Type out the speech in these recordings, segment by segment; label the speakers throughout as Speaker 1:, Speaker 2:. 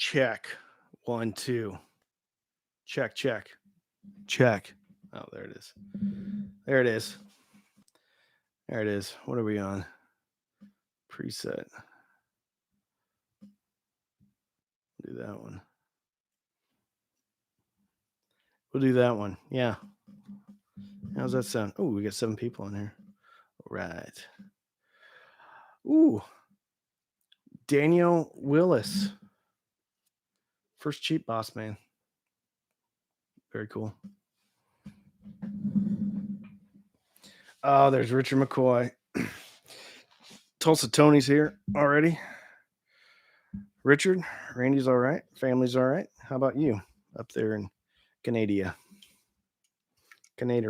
Speaker 1: Check. 1, 2. Check, check, check. Oh, there it is. There it is. There it is. What are we on? Preset. Do that one. We'll do that one. Yeah. How's that sound? Oh, we got 7 people in here. All right. Ooh. Daniel Willis. First cheap boss man. Very cool. Oh, there's Richard McCoy. Tulsa Tony's here already. Richard, Randy's all right. Family's all right. How about you up there in Canada? Canada.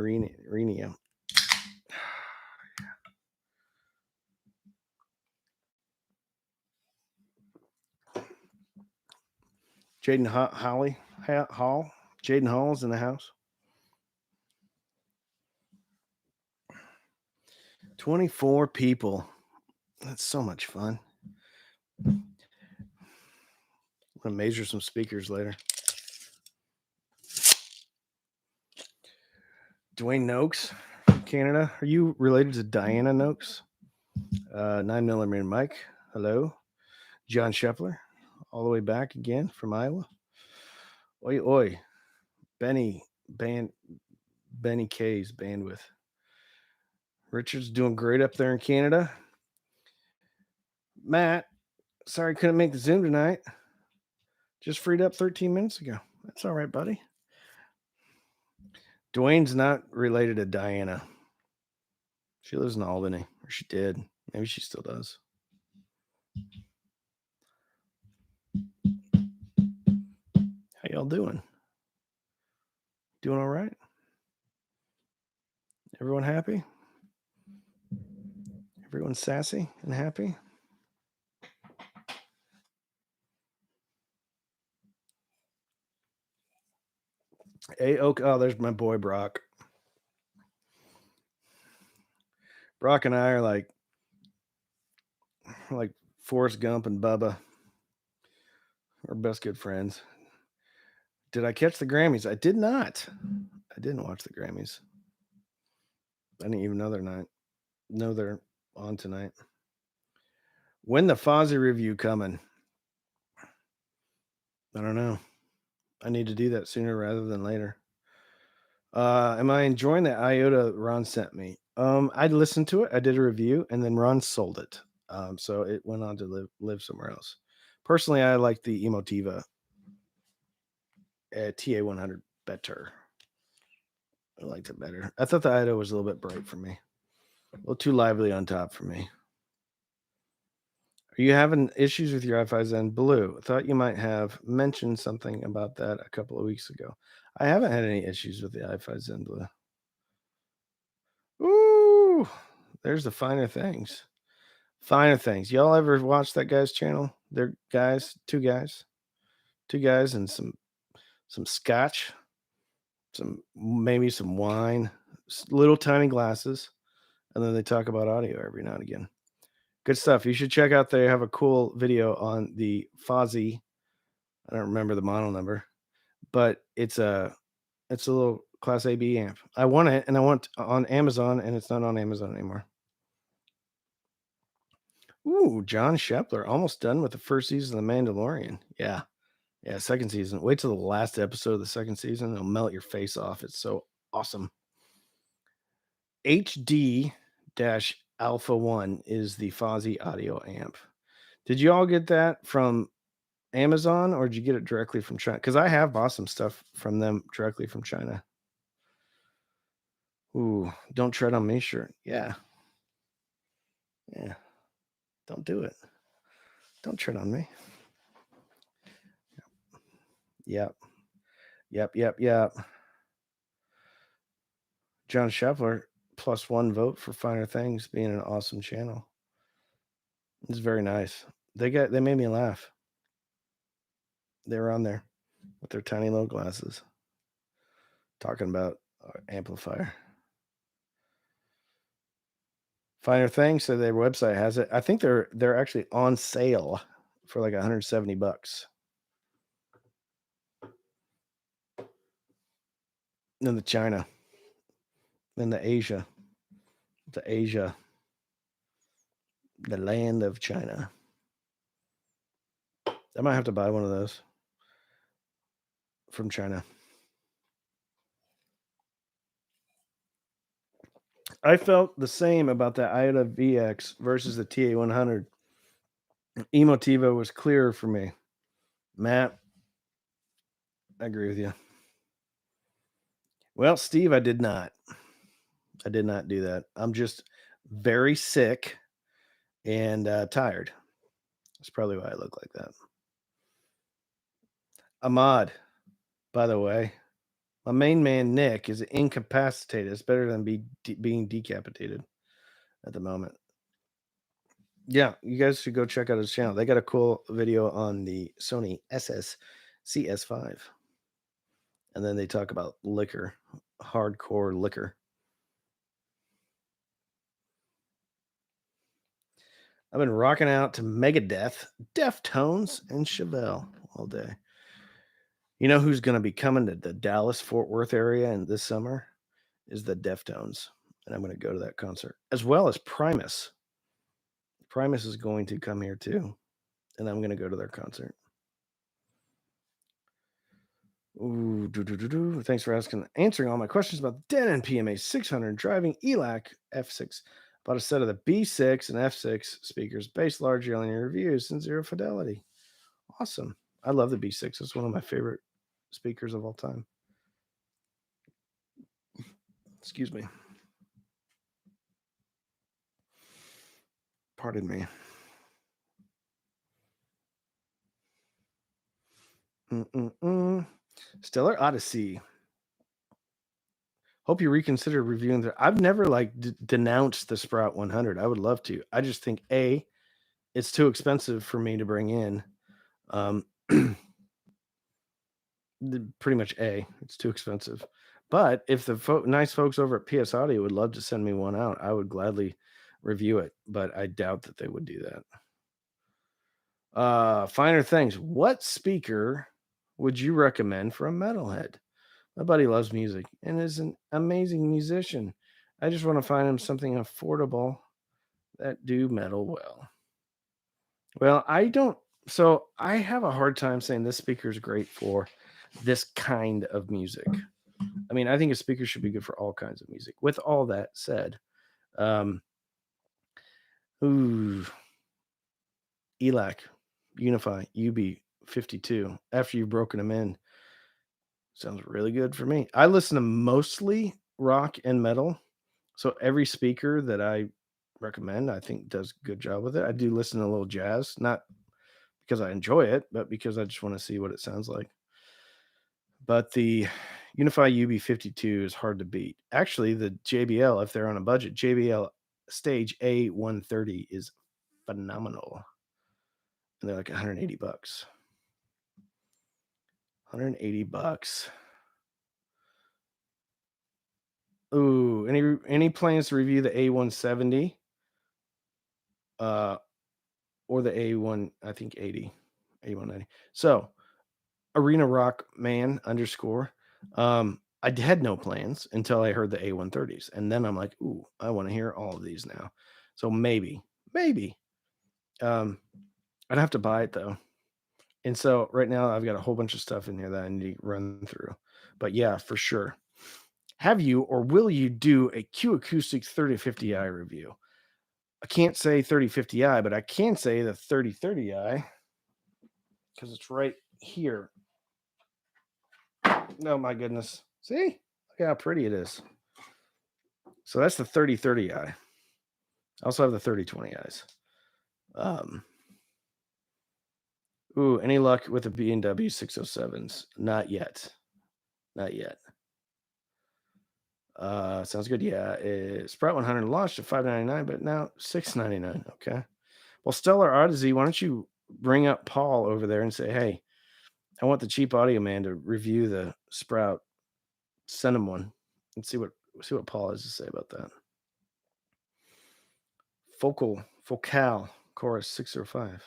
Speaker 1: Jaden Hall. Jaden Hall's in the house. 24 people. That's so much fun. I'm going to measure some speakers later. Dwayne Noakes from Canada. Are you related to Diana Noakes? 9mm Mike. Hello. John Shepler. All the way back again from Iowa. Oi, oi. Benny K's bandwidth. Richard's doing great up there in Canada. Matt, sorry couldn't make the Zoom tonight. Just freed up 13 minutes ago. That's all right, buddy. Dwayne's not related to Diana. She lives in Albany, or she did. Maybe she still does. How y'all doing? Doing all right? Everyone happy? Everyone sassy and happy? Hey, oh, there's my boy Brock. Brock and I are like Forrest Gump and Bubba. We're best good friends. Did I catch the Grammys? I did not. I didn't watch the Grammys. I didn't even know they're on tonight. When the Fozzy review coming? I don't know. I need to do that sooner rather than later. Am I enjoying the IOTA Ron sent me? I listened to it. I did a review, and then Ron sold it. So it went on to live somewhere else. Personally, I like the Emotiva TA100 better. I liked it better. I thought the Idaho was a little bit bright for me. A little too lively on top for me. Are you having issues with your iFi Zen Blue? I thought you might have mentioned something about that a couple of weeks ago. I haven't had any issues with the iFi Zen Blue. Ooh, there's the finer things. Finer things. Y'all ever watch that guy's channel? They're two guys and some scotch, maybe some wine, little tiny glasses, and then they talk about audio every now and again. Good stuff. You should check out. They have a cool video on the Fozzy. I don't remember the model number, but it's a little Class AB amp. I want it, and I want on Amazon, and it's not on Amazon anymore. Ooh, John Shepler, almost done with the first season of The Mandalorian. Yeah, second season. Wait till the last episode of the second season. It'll melt your face off. It's so awesome. HD Alpha 1 is the Fozzy audio amp. Did you all get that from Amazon, or did you get it directly from China? Because I have bought some stuff from them directly from China. Ooh, don't tread on me shirt. Yeah. Don't do it. Don't tread on me. Yep. John Shepler, +1 vote for Finer Things being an awesome channel. It's very nice. They made me laugh. They were on there with their tiny little glasses talking about amplifier. Finer Things, so their website has it. I think they're actually on sale for like $170. In the China, in the Asia, the Asia, the land of China. I might have to buy one of those from China. I felt the same about the Iota VX versus the TA100. Emotiva was clearer for me. Matt, I agree with you. Well, Steve, I did not. I did not do that. I'm just very sick and tired. That's probably why I look like that. Ahmad, by the way, my main man Nick is incapacitated. It's better than being decapitated at the moment. Yeah, you guys should go check out his channel. They got a cool video on the Sony CS5. And then they talk about liquor, hardcore liquor. I've been rocking out to Megadeth, Deftones, and Chevelle all day. You know who's going to be coming to the Dallas Fort Worth area in this summer? Is the Deftones. And I'm going to go to that concert, as well as Primus. Primus is going to come here too, and I'm going to go to their concert. Ooh, thanks for answering all my questions about the Denon PMA 600 driving ELAC F6. Bought a set of the B6 and F6 speakers based largely on your reviews and zero fidelity. Awesome. I love the B6. It's one of my favorite speakers of all time. Excuse me. Pardon me. Stellar Odyssey. Hope you reconsider reviewing the. I've never denounced the Sprout 100. I would love to. I just think it's too expensive for me to bring in. Pretty much it's too expensive. But if the nice folks over at PS Audio would love to send me one out, I would gladly review it. But I doubt that they would do that. Finer things. What speaker would you recommend for a metalhead? My buddy loves music and is an amazing musician. I just want to find him something affordable that do metal well. Well, I don't. So I have a hard time saying this speaker is great for this kind of music. I mean, I think a speaker should be good for all kinds of music. With all that said, ELAC, Unify, UB52, after you've broken them in, sounds really good for me. I listen to mostly rock and metal, so every speaker that I recommend, I think, does a good job with it. I do listen to a little jazz, not because I enjoy it, but because I just want to see what it sounds like. But the Unify UB52 is hard to beat. Actually, the JBL, if they're on a budget, JBL Stage A130 is phenomenal. And they're like $180. $180. Ooh, any plans to review the A170? Or the A1, I think 80, A190. So, Arena Rock Man _. I had no plans until I heard the A130s, and then I'm like, ooh, I want to hear all of these now. So maybe. I'd have to buy it though. And so right now I've got a whole bunch of stuff in here that I need to run through. But yeah, for sure. Have you or will you do a Q Acoustic 3050i review? I can't say 3050i, but I can say the 3030i because it's right here. Oh my goodness. See? Look how pretty it is. So that's the 3030i. I also have the 3020i's. Any luck with the B&W 607s? Not yet. Sounds good. Yeah, Sprout 100 launched at $599, but now $699. Okay. Well, Stellar Odyssey, why don't you bring up Paul over there and say, hey, I want the cheap audio man to review the Sprout. Send him one and see what Paul has to say about that. Focal Chorus 605.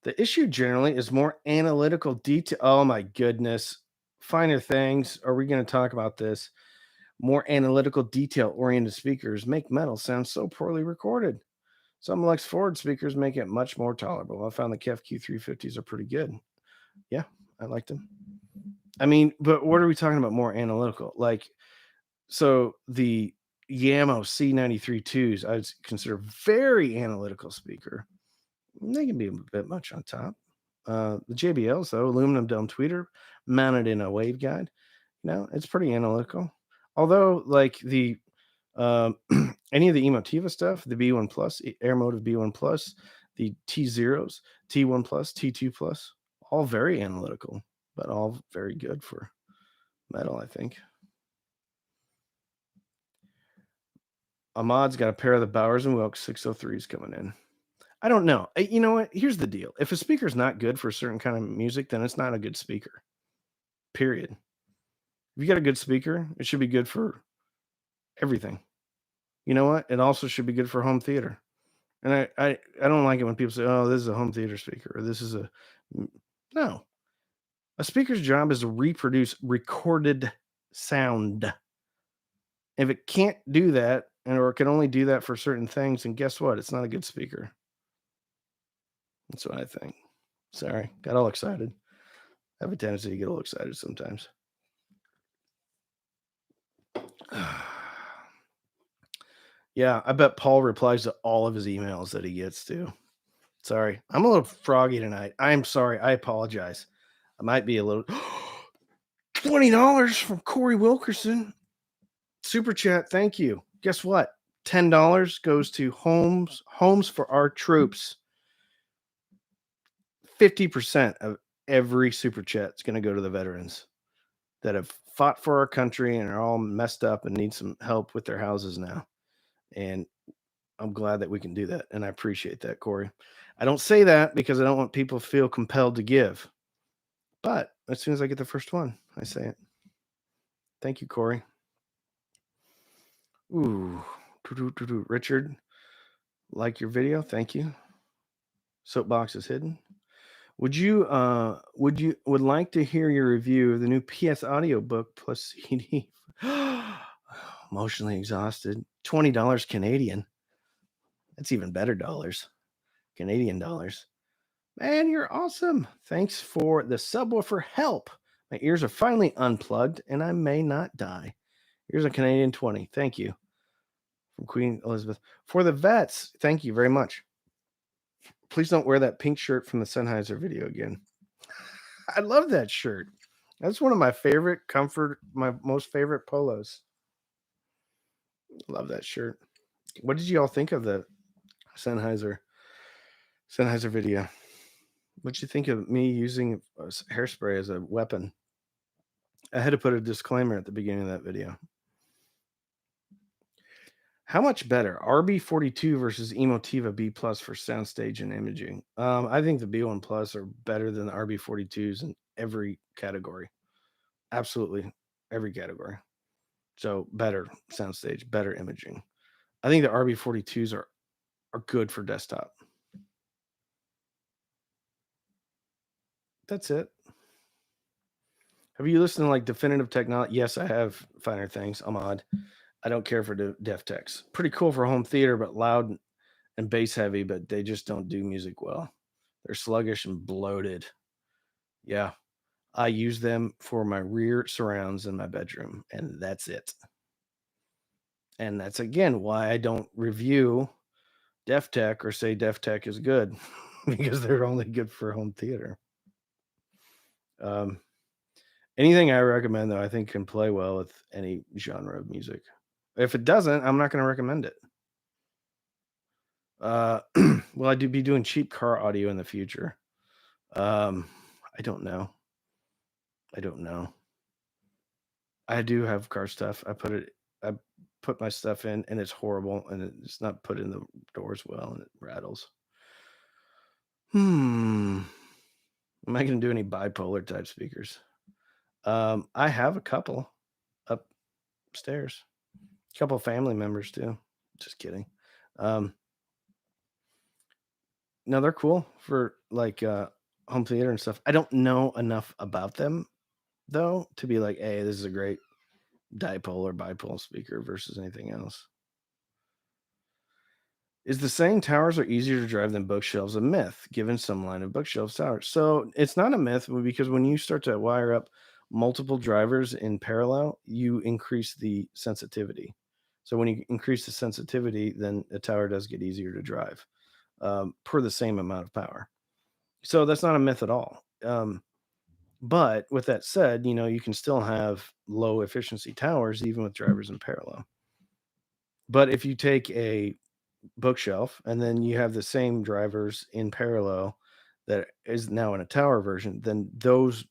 Speaker 1: The issue generally is more analytical detail. Oh my goodness. finer things. Are we going to talk about this? More analytical, detail-oriented speakers make metal sound so poorly recorded. Some Lex Ford speakers make it much more tolerable. I found the KEF Q350s are pretty good. Yeah, I liked them. I mean, but what are we talking about more analytical? Like, so the Yamaha C93 2s, I would consider very analytical speaker. They can be a bit much on top. The JBLs, though, aluminum dome tweeter mounted in a waveguide, it's pretty analytical. Although, like the any of the Emotiva stuff, the B1 Plus, Airmotive B1 Plus, the T0s, T1 Plus, T2 Plus, all very analytical, but all very good for metal, I think. Ahmad's got a pair of the Bowers and Wilkes 603s coming in. I don't know. You know what? Here's the deal. If a speaker's not good for a certain kind of music, then it's not a good speaker. Period. If you got a good speaker, it should be good for everything. You know what? It also should be good for home theater. And I don't like it when people say, "Oh, this is a home theater speaker," or "This is a." No. A speaker's job is to reproduce recorded sound. If it can't do that, or it can only do that for certain things, then guess what? It's not a good speaker. That's what I think. Sorry, got all excited. I have a tendency to get a little excited sometimes. Yeah, I bet Paul replies to all of his emails that he gets too. Sorry, I'm a little froggy tonight. I'm sorry. I apologize. I might be a little. $20 from Corey Wilkerson. Super chat. Thank you. Guess what? $10 goes to homes for our troops. 50% of every super chat is going to go to the veterans that have fought for our country and are all messed up and need some help with their houses now. And I'm glad that we can do that. And I appreciate that, Corey. I don't say that because I don't want people to feel compelled to give. But as soon as I get the first one, I say it. Thank you, Corey. Ooh, Richard, like your video. Thank you. Soapbox is hidden. Would like to hear your review of the new PS audio book plus CD? Emotionally exhausted. $20 Canadian. That's even better dollars. Canadian dollars. Man, you're awesome. Thanks for the subwoofer help. My ears are finally unplugged and I may not die. Here's a Canadian 20. Thank you. From Queen Elizabeth. For the vets, thank you very much. Please don't wear that pink shirt from the Sennheiser video again. I love that shirt. That's one of my favorite my most favorite polos. Love that shirt. What did you all think of the Sennheiser video? What'd you think of me using hairspray as a weapon? I had to put a disclaimer at the beginning of that video. How much better RB42 versus Emotiva B Plus for soundstage and imaging? I think the B1 Plus are better than the RB42s in every category. Absolutely every category. So better soundstage, better imaging. I think the RB42s are good for desktop. That's it. Have you listened to like Definitive Technology? Yes, I have. Finer Things. Ahmad. I don't care for Def Techs. Pretty cool for home theater, but loud and bass heavy, but they just don't do music well. They're sluggish and bloated. Yeah. I use them for my rear surrounds in my bedroom, and that's it. And that's again why I don't review Def Tech or say Def Tech is good because they're only good for home theater. Anything I recommend, though, I think can play well with any genre of music. If it doesn't, I'm not going to recommend it. Will I be doing cheap car audio in the future? I don't know. I do have car stuff. I put my stuff in and it's horrible and it's not put in the doors well and it rattles. Am I going to do any bipolar type speakers? I have a couple upstairs. A couple family members too. Just kidding. No, they're cool for like home theater and stuff. I don't know enough about them though, to be like, hey, this is a great dipole or bipole speaker versus anything else. Is the saying towers are easier to drive than bookshelves a myth, given some line of bookshelves towers? So it's not a myth because when you start to wire up multiple drivers in parallel, you increase the sensitivity. So when you increase the sensitivity, then a tower does get easier to drive per the same amount of power. So that's not a myth at all. But with that said, you can still have low efficiency towers even with drivers in parallel. But if you take a bookshelf and then you have the same drivers in parallel that is now in a tower version, then those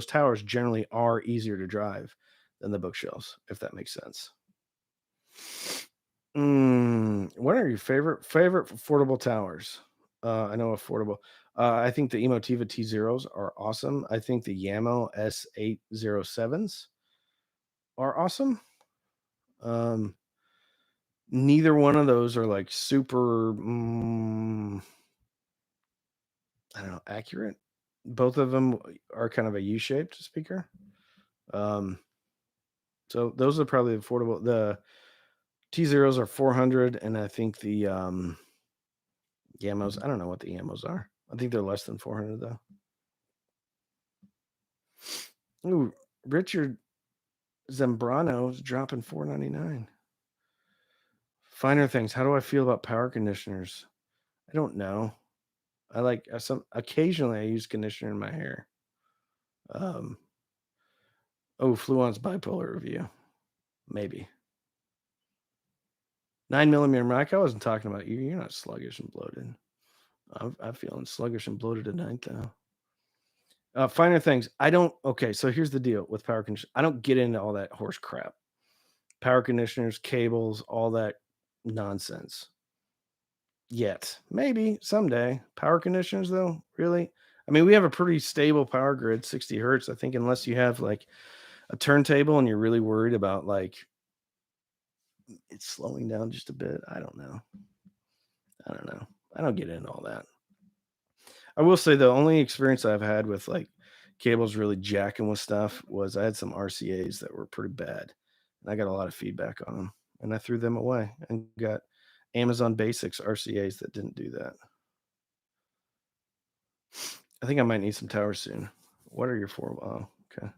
Speaker 1: towers generally are easier to drive than the bookshelves, if that makes sense. What are your favorite affordable towers? I know affordable. I think the Emotiva T Zeros are awesome. I think the Yamo S807s are awesome. Um, Neither one of those are like super, I don't know, accurate. Both of them are kind of a U-shaped speaker. Um, so those are probably affordable. The T Zeros are 400, and I think the Yamos. I don't know what the Yamos are. I think they're less than 400 though. Ooh, Richard Zambrano is dropping 499. Finer things. How do I feel about power conditioners? I don't know. I like some occasionally I use conditioner in my hair. Um, Fluon's bipolar review. Maybe. 9 millimeter mic. I wasn't talking about you. You're not sluggish and bloated. I'm feeling sluggish and bloated tonight, though. Finer things. I don't. Okay, so here's the deal with power conditioners. I don't get into all that horse crap. Power conditioners, cables, all that nonsense. Yet, maybe someday. Power conditioners, though, really. I mean, we have a pretty stable power grid, 60 hertz. I think unless you have like a turntable and you're really worried about like it's slowing down just a bit. I don't know. I don't get into all that. I will say the only experience I've had with like cables really jacking with stuff was I had some RCAs that were pretty bad, and I got a lot of feedback on them, and I threw them away and got Amazon Basics RCAs that didn't do that. I think I might need some towers soon. What are your four? Oh, okay.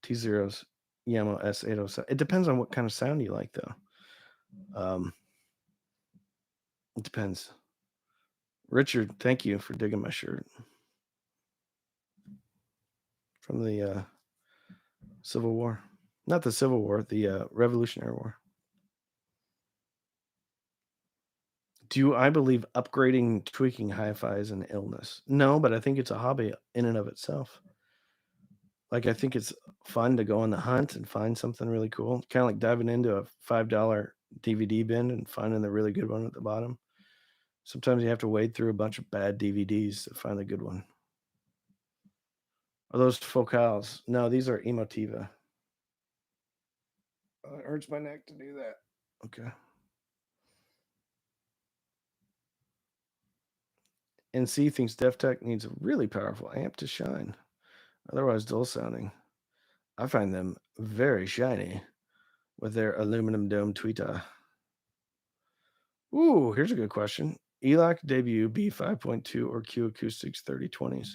Speaker 1: T zeros, Yamo S807. It depends on what kind of sound you like, though. It depends. Richard, thank you for digging my shirt from the Civil War. Not the Civil War, the Revolutionary War. Do I believe upgrading, tweaking hi-fi is an illness? No, but I think it's a hobby in and of itself. Like I think it's fun to go on the hunt and find something really cool. Kind of like diving into a $5 DVD bin and finding the really good one at the bottom. Sometimes you have to wade through a bunch of bad DVDs to find the good one. Are those focals? No, these are Emotiva. Oh, it hurts my neck to do that. Okay. NC thinks DefTech needs a really powerful amp to shine, otherwise dull sounding. I find them very shiny with their aluminum dome tweeter. Ooh, here's a good question. ELAC debut B5.2 or Q Acoustics 3020s.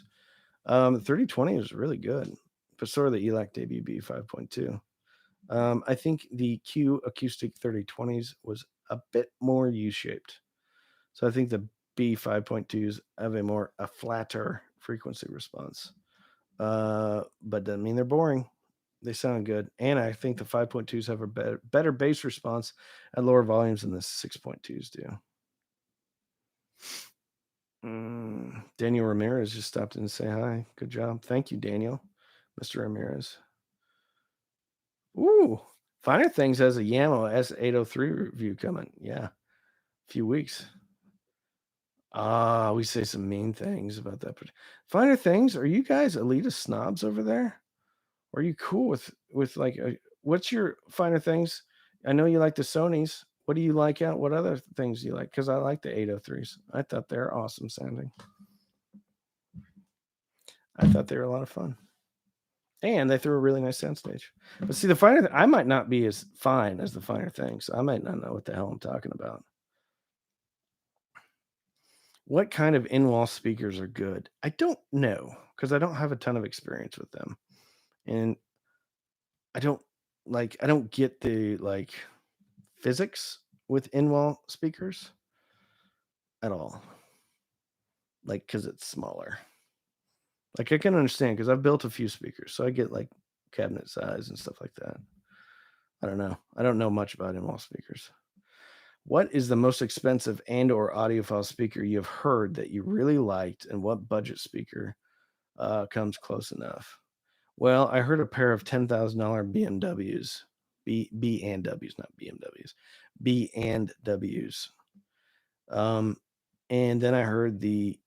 Speaker 1: 3020 is really good, but so are the ELAC debut B5.2. I think the Q Acoustic 3020s was a bit more U-shaped. So I think the B5.2s have a flatter frequency response. But doesn't mean they're boring. They sound good. And I think the 5.2s have a better bass response at lower volumes than the 6.2s do. Daniel Ramirez just stopped in to say hi. Good job. Thank you, Daniel. Mr. Ramirez. Ooh, Finer Things has a Yamo S803 review coming. Yeah, a few weeks. We say some mean things about that. But Finer Things, are you guys elitist snobs over there? Or are you cool with like what's your Finer Things? I know you like the Sonys. What do you like out? What other things do you like? Because I like the 803s. I thought they're awesome sounding. I thought they were a lot of fun. And they threw a really nice soundstage. But see, I might not be as fine as the finer things. I might not know what the hell I'm talking about. What kind of in-wall speakers are good? I don't know because I don't have a ton of experience with them, and I don't I don't get the physics with in-wall speakers at all. Because it's smaller. Like I can understand because I've built a few speakers, so I get cabinet size and stuff like that. I don't know. I don't know much about in-wall speakers. What is the most expensive and/or audiophile speaker you've heard that you really liked, and what budget speaker comes close enough? Well, I heard a pair of $10,000 BMWs, B and W's, not BMWs, B and W's. And then I heard the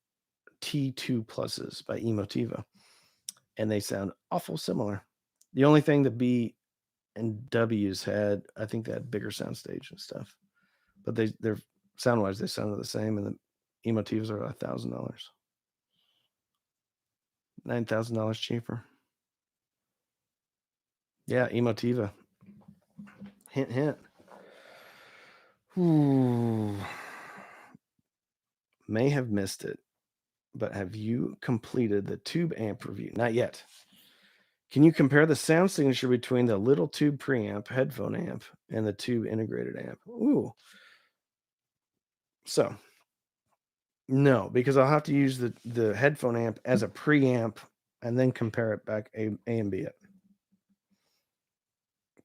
Speaker 1: T2 pluses by Emotiva, and they sound awful similar. The only thing the B and W's had, I think they had bigger soundstage and stuff, but they're sound wise they sounded the same, and the Emotivas are $1,000, $9,000 cheaper. Yeah, Emotiva. Hint, hint. Ooh. May have missed it, but have you completed the tube amp review? Not yet. Can you compare the sound signature between the little tube preamp, headphone amp, and the tube integrated amp? Ooh. So, no, because I'll have to use the headphone amp as a preamp and then compare it back A and B it.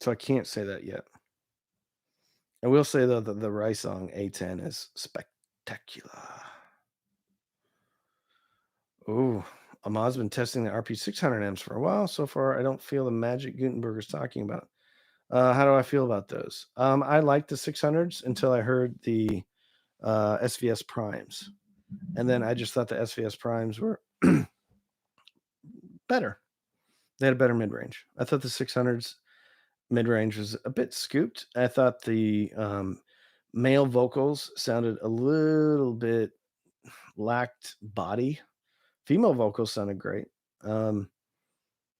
Speaker 1: So I can't say that yet. I will say though that the Rysong A10 is spectacular. Ooh, Ahmad's been testing the RP600 amps for a while. So far, I don't feel the magic Gutenberg is talking about. How do I feel about those? I liked the 600s until I heard the SVS primes, and then I just thought the SVS primes were better. They had a better mid range. I thought the 600s mid range was a bit scooped. I thought the male vocals sounded a little bit lacked body. Female vocals sounded great. So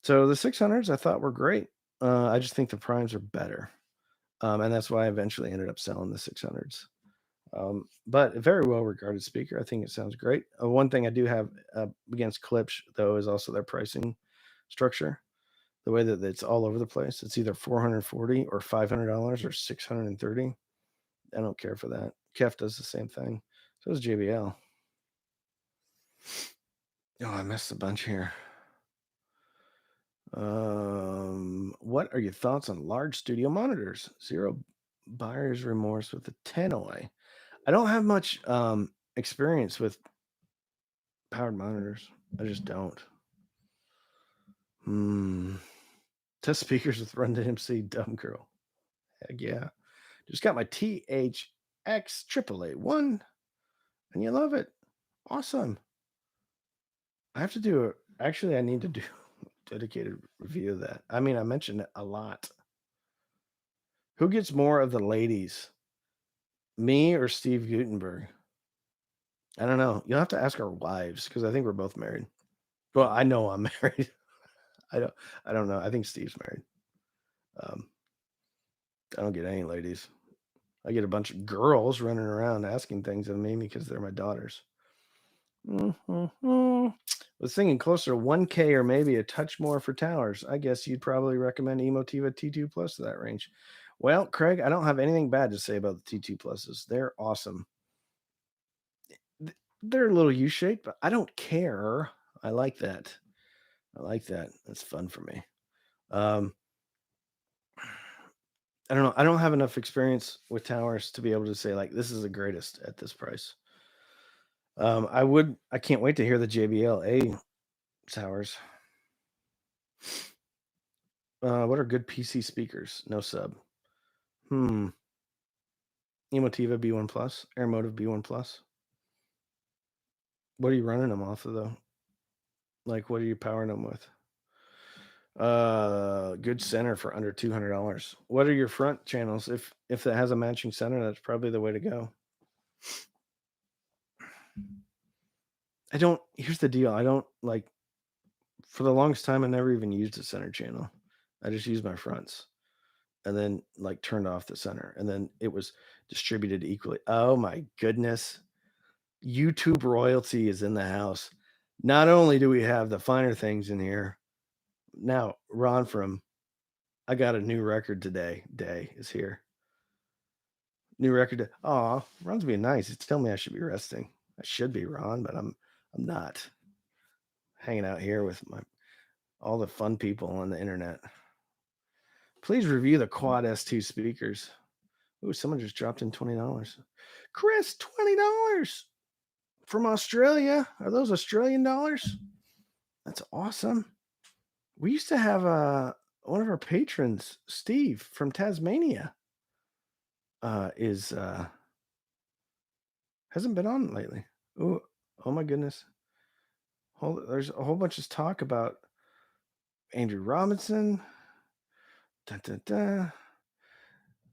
Speaker 1: the 600s I thought were great. I just think the primes are better. And that's why I eventually ended up selling the 600s. But a very well regarded speaker. I think it sounds great. One thing I do have against Klipsch, though, is also their pricing structure. The way that it's all over the place. It's either $440 or $500 or $630. I don't care for that. Kef does the same thing. So does JBL. Oh, I missed a bunch here. What are your thoughts on large studio monitors? Zero buyer's remorse with the Tannoy. I don't have much experience with powered monitors. I just don't. Test speakers with Run DMC, dumb girl. Heck yeah. Just got my THX AAA1, and you love it. Awesome. I have to do it. Actually, I need to do a dedicated review of that. I mean, I mentioned it a lot. Who gets more of the ladies? Me or Steve Gutenberg? I don't know. You'll have to ask our wives because I think we're both married. Well, I know I'm married. I don't. I don't know. I think Steve's married. Um, I don't get any ladies. I get a bunch of girls running around asking things of me because they're my daughters. Was thinking closer to 1K or maybe a touch more for towers. I guess you'd probably recommend Emotiva T2 Plus to that range. Well, Craig, I don't have anything bad to say about the T2 Pluses. They're awesome. They're a little U-shaped, but I don't care. I like that. I like that. That's fun for me. I don't know. I don't have enough experience with towers to be able to say this is the greatest at this price. I can't wait to hear the JBL A towers. What are good PC speakers? No sub. Emotiva B1 Plus, Airmotive B1 Plus. What are you running them off of though? What are you powering them with? Good center for under $200. What are your front channels? If that has a matching center, that's probably the way to go. Here's the deal. I don't For the longest time, I never even used a center channel. I just used my fronts and then like turned off the center, and then it was distributed equally. Oh my goodness. YouTube royalty is in the house. Not only do we have the finer things in here, now Ron from I got a new record today. Day is here. New record. Oh, Ron's being nice. He's telling me I should be resting. I should be, Ron, but I'm not. Hanging out here with my all the fun people on the internet. Please review the Quad S2 speakers. Ooh, someone just dropped in $20. Chris, $20 from Australia. Are those Australian dollars? That's awesome. We used to have one of our patrons, Steve from Tasmania, is hasn't been on lately. Oh, oh my goodness. There's a whole bunch of talk about Andrew Robinson. Dun, dun, dun.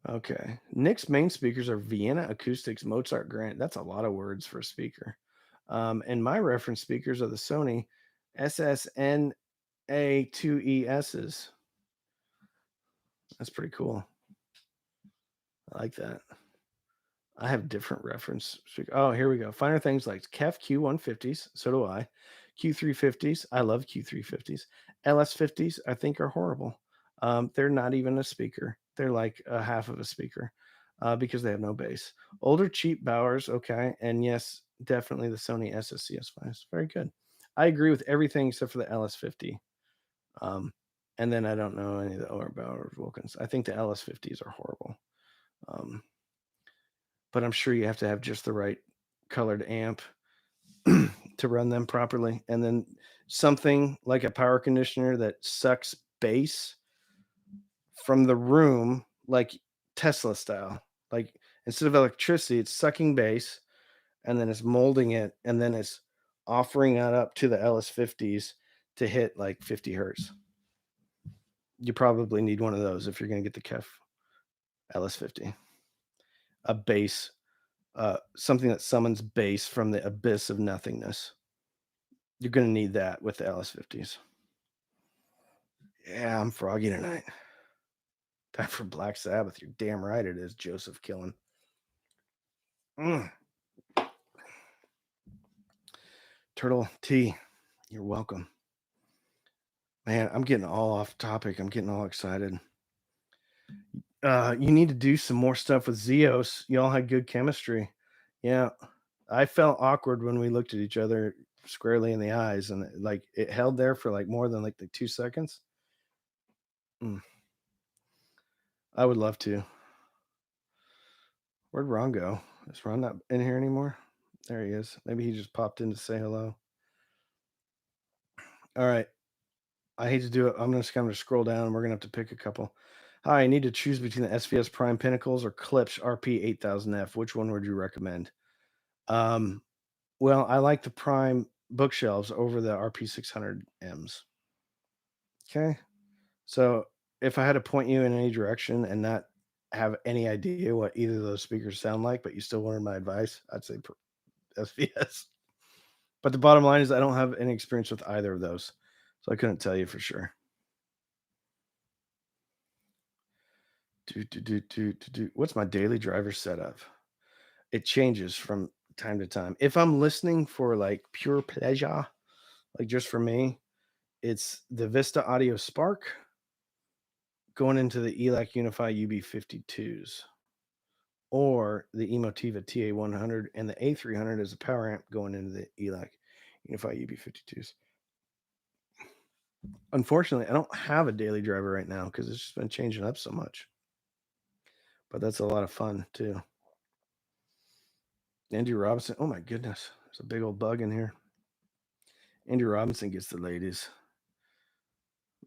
Speaker 1: Okay. Nick's main speakers are Vienna Acoustics Mozart Grant. That's a lot of words for a speaker. And my reference speakers are the Sony SSNA2ESs. That's pretty cool. I like that. I have different reference. Oh, here we go. Finer things like KEF Q150s. So do I. Q350s. I love Q350s. LS50s, I think, are horrible. They're not even a speaker. They're like a half of a speaker because they have no bass. Older cheap Bowers, okay. And yes, definitely the Sony SSCS5s. Very good. I agree with everything except for the LS50. And then I don't know any of the OR Bowers Wilkins. I think the LS50s are horrible. But I'm sure you have to have just the right colored amp to run them properly. And then something like a power conditioner that sucks bass from the room, like Tesla style. Like instead of electricity, it's sucking bass and then it's molding it and then it's offering that up to the LS50s to hit like 50 hertz. You probably need one of those if you're going to get the KEF LS50. A bass, something that summons bass from the abyss of nothingness. You're going to need that with the LS50s. Yeah, I'm froggy tonight. Time for Black Sabbath. You're damn right it is, Joseph Killen. Turtle T, you're welcome. Man, I'm getting all off topic. I'm getting all excited. You need to do some more stuff with Zeos. Y'all had good chemistry. Yeah. I felt awkward when we looked at each other squarely in the eyes and like it held there for like more than like the 2 seconds. I would love to. Where'd Ron go? Is Ron not in here anymore? There he is. Maybe he just popped in to say hello. All right. I hate to do it. I'm just going to scroll down and we're going to have to pick a couple. Hi, I need to choose between the SVS Prime Pinnacles or Klipsch RP 8000F. Which one would you recommend? Well, I like the Prime bookshelves over the RP 600Ms. Okay. So if I had to point you in any direction and not have any idea what either of those speakers sound like, but you still wanted my advice, I'd say SVS. But the bottom line is I don't have any experience with either of those. So I couldn't tell you for sure. What's my daily driver setup? It changes from time to time. If I'm listening for like pure pleasure, like just for me, it's the Vista Audio Spark going into the ELAC Unify UB52s or the Emotiva TA100 and the A300 as a power amp going into the ELAC Unify UB52s. Unfortunately, I don't have a daily driver right now because it's just been changing up so much. But that's a lot of fun too. Andrew Robinson. Oh my goodness. There's a big old bug in here. Andrew Robinson gets the ladies.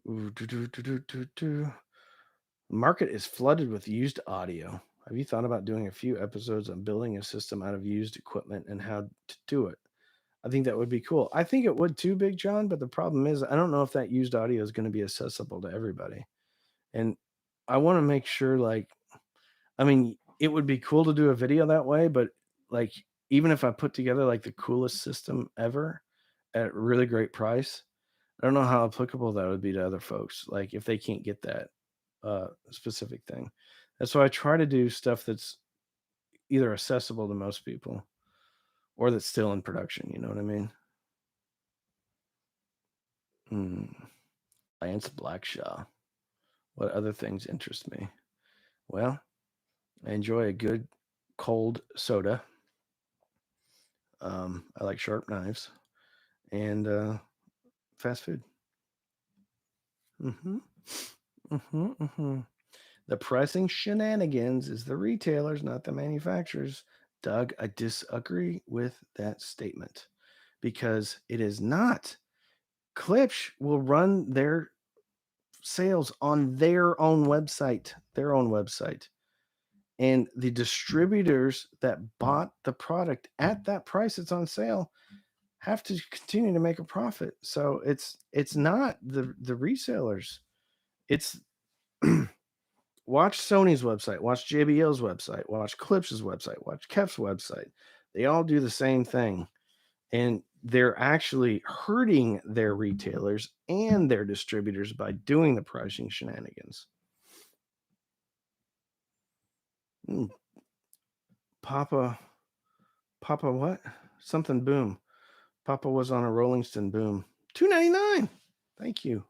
Speaker 1: The market is flooded with used audio. Have you thought about doing a few episodes on building a system out of used equipment and how to do it? I think that would be cool. I think it would too, Big John, but the problem is I don't know if that used audio is going to be accessible to everybody. And I want to make sure, like, I mean, it would be cool to do a video that way, but like, even if I put together like the coolest system ever at a really great price, I don't know how applicable that would be to other folks, like, if they can't get that, specific thing. That's why I try to do stuff that's either accessible to most people or that's still in production, you know what I mean? Hmm. Lance Blackshaw. What other things interest me? Well, I enjoy a good cold soda. I like sharp knives and fast food. Hmm. Hmm. The pricing shenanigans is the retailers, not the manufacturers. Doug, I disagree with that statement because it is not. Klipsch will run their sales on their own website, And the distributors that bought the product at that price it's on sale have to continue to make a profit. So it's not the resellers. It's watch Sony's website, watch JBL's website, watch Klipsch's website, watch Kef's website. They all do the same thing. And they're actually hurting their retailers and their distributors by doing the pricing shenanigans. Mm, Papa, Papa, what? Something boom. Papa was on a Rolling Stone boom. $2.99. Thank you.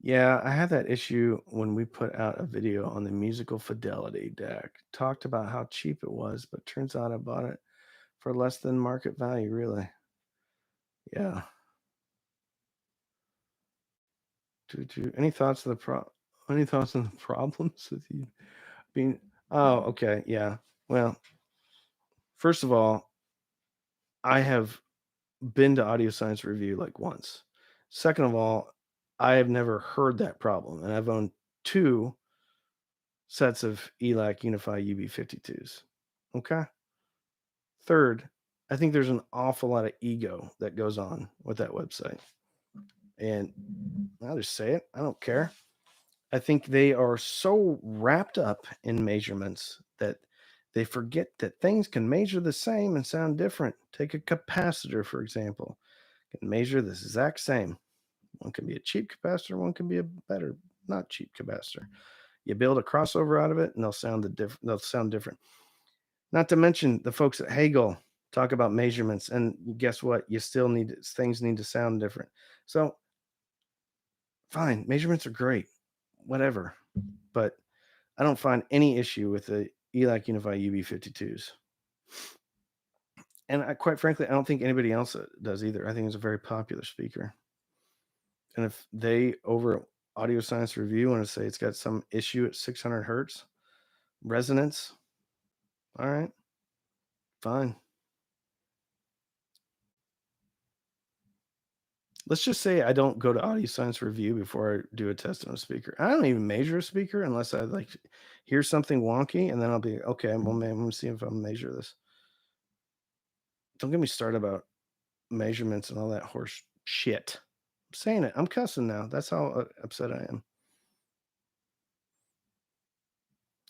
Speaker 1: Yeah, I had that issue when we put out a video on the musical fidelity deck. Talked about how cheap it was, but turns out I bought it for less than market value, really. Yeah. Any thoughts on any thoughts on the problems with you being okay, yeah. Well, first of all, I have been to Audio Science Review like once. Second of all, I have never heard that problem, and I've owned two sets of ELAC Unify UB52s. Okay. Third, I think there's an awful lot of ego that goes on with that website. And I'll just say it. I don't care. I think they are so wrapped up in measurements that they forget that things can measure the same and sound different. Take a capacitor, for example. It can measure the exact same. One can be a cheap capacitor, one can be a better, not cheap capacitor. You build a crossover out of it, and they'll sound different. Not to mention the folks at Hagel talk about measurements, and guess what? You still things need to sound different. So fine, measurements are great, whatever. But I don't find any issue with the ELAC Unify UB52s. And quite frankly, I don't think anybody else does either. I think it's a very popular speaker. And if they over at Audio Science Review want to say it's got some issue at 600 hertz resonance, all right, fine. Let's just say I don't go to Audio Science Review before I do a test on a speaker. I don't even measure a speaker unless I like hear something wonky, and then I'll be okay. Well, man, I'm gonna see if I can measure this. Don't get me started about measurements and all that horse shit. I'm saying it. I'm cussing now. That's how upset I am.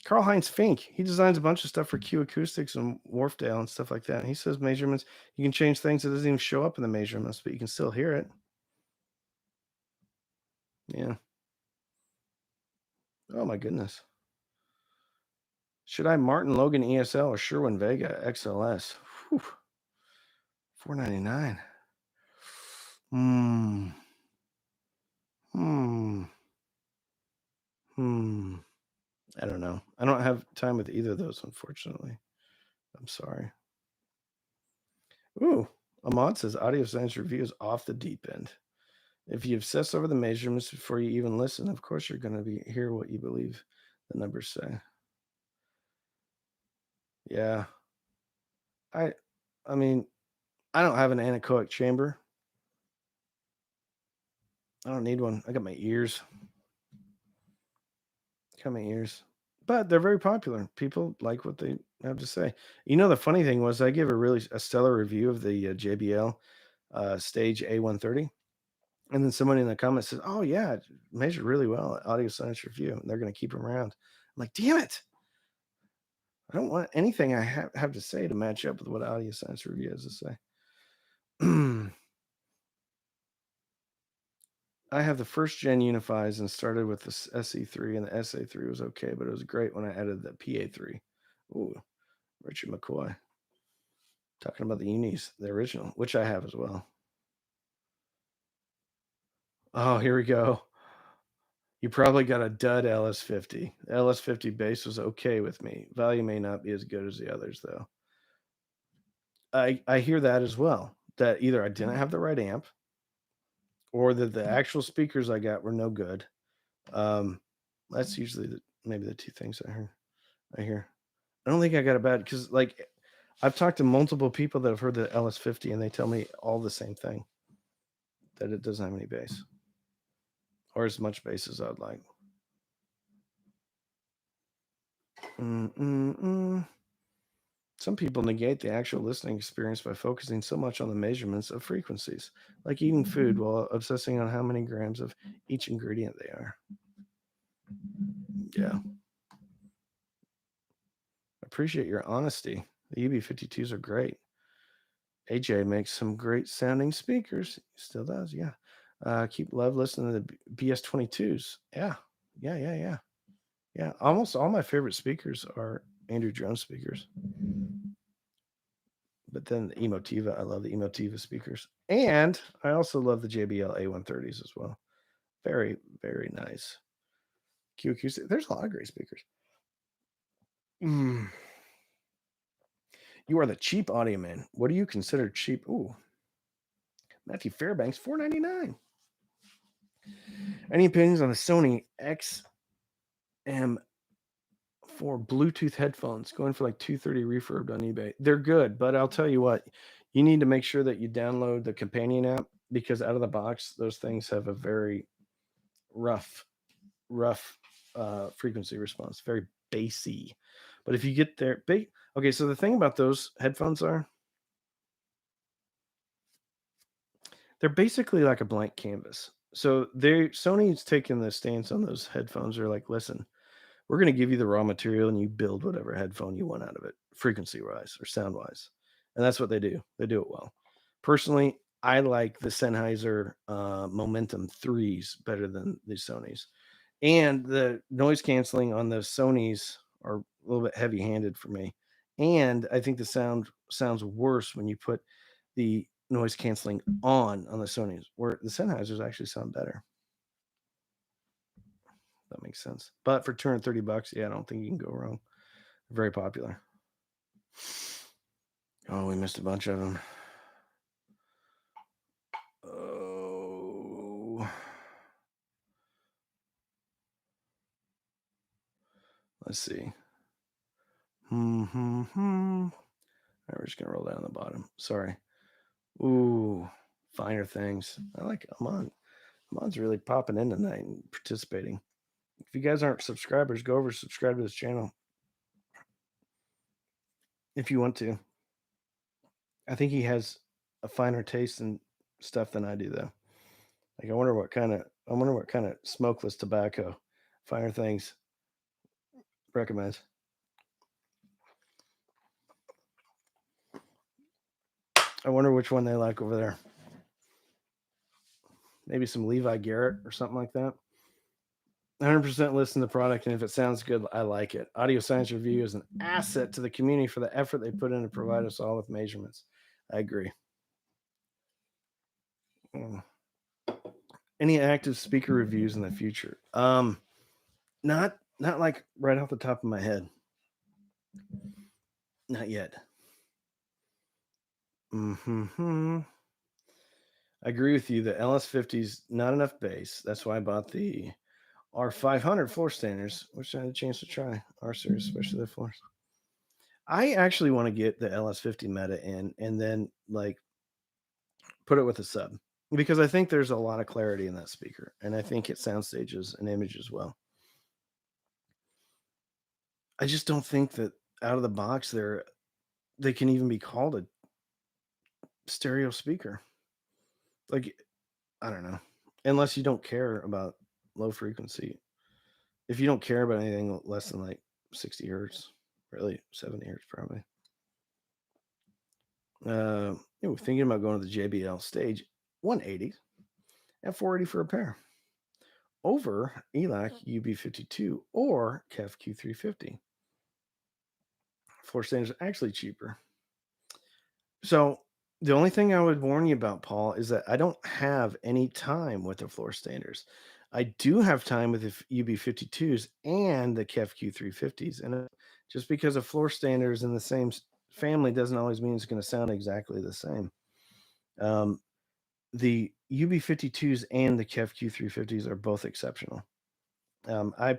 Speaker 1: Karl Heinz Fink, he designs a bunch of stuff for Q Acoustics and Wharfdale and stuff like that. And he says measurements, you can change things that doesn't even show up in the measurements, but you can still hear it. Yeah. Oh my goodness. Should I Martin Logan ESL or Sherwin Vega XLS? Whew. $4.99. Hmm. Hmm. Hmm. I don't know. I don't have time with either of those, unfortunately. I'm sorry. Ooh, Ahmad says Audio Science Review is off the deep end. If you obsess over the measurements before you even listen, of course you're going to hear what you believe the numbers say. Yeah, I, I mean, I don't have an anechoic chamber. I don't need one. I got my ears. Got my ears. But they're very popular. People like what they have to say. You know, the funny thing was I gave a stellar review of the JBL Stage A130. And then someone in the comments says, "Oh yeah, it measured really well at Audio Science Review, and they're going to keep them around." I'm like, "Damn it! I don't want anything I have to say to match up with what Audio Science Review has to say." I have the first gen Unifies and started with the SE3, and the SA3 was okay, but it was great when I added the PA3. Ooh, Richard McCoy talking about the unis, the original, which I have as well. Oh, here we go. You probably got a dud LS50. The LS50 bass was okay with me. Value may not be as good as the others, though. I hear that as well. That either I didn't have the right amp, or that the actual speakers I got were no good. That's usually maybe the two things I hear. I don't think I got a bad because like I've talked to multiple people that have heard the LS50 and they tell me all the same thing, that it doesn't have any bass or as much bass as I'd like. Mm-mm-mm. Some people negate the actual listening experience by focusing so much on the measurements of frequencies, like eating food while obsessing on how many grams of each ingredient they are. Yeah. Appreciate your honesty. The UB52s are great. AJ makes some great sounding speakers. He still does, yeah. Keep love listening to the BS22s. Yeah, yeah. Yeah, almost all my favorite speakers are Andrew Jones speakers. But then the Emotiva, I love the Emotiva speakers. And I also love the JBL A130s as well. Very, very nice. QQ, there's a lot of great speakers. Mm. You are the cheap audio man. What do you consider cheap? Ooh, Matthew Fairbanks, $4.99. Any opinions on the Sony XM4 Bluetooth headphones going for like 230 refurbed on eBay? They're good, but I'll tell you what, you need to make sure that you download the companion app because out of the box, those things have a very rough frequency response, very bassy. But if you get there, okay. So the thing about those headphones are, they're basically like a blank canvas. So Sony's taking the stance on those headphones. They're like, listen, we're going to give you the raw material and you build whatever headphone you want out of it, frequency wise or sound wise. And that's what they do. They do it well. Personally, I like the Sennheiser Momentum 3s better than the Sony's. And the noise canceling on the Sony's are a little bit heavy handed for me. And I think the sound sounds worse when you put the noise canceling on the Sony's, where the Sennheisers actually sound better. That makes sense. But for $230, yeah, I don't think you can go wrong. Very popular. Oh, we missed a bunch of them. Oh, let's see. All right, we're just gonna roll down the bottom. Sorry. Ooh, finer things. I like Amon. Amon's really popping in tonight and participating. If you guys aren't subscribers, go over subscribe to this channel if you want to. I think he has a finer taste in stuff than I do, though. Like, I wonder what kind of smokeless tobacco, finer things recommends. I wonder which one they like over there. Maybe some Levi Garrett or something like that. 100% listen to the product, and if it sounds good, I like it. Audio Science Review is an asset to the community for the effort they put in to provide us all with measurements. I agree. Any active speaker reviews in the future? Not like right off the top of my head. Not yet. I agree with you. The LS50's not enough bass. That's why I bought the R500 floor standards, which I had a chance to try. R series, especially the floors. I actually want to get the LS50 Meta in and then like put it with a sub because I think there's a lot of clarity in that speaker, and I think it sound stages and images well. I just don't think that out of the box they can even be called a stereo speaker. Like, I don't know, unless you don't care about low frequency. If you don't care about anything less than like 60 hertz, really 70 hertz probably. Thinking about going to the JBL stage 180. at $480 for a pair over ELAC UB52 or KEF Q350. Floor standers are actually cheaper. So the only thing I would warn you about, Paul, is that I don't have any time with the floor standers. I do have time with the UB52s and the KEF Q350s. And just because a floor stander is in the same family doesn't always mean it's going to sound exactly the same. The UB52s and the KEF Q350s are both exceptional. I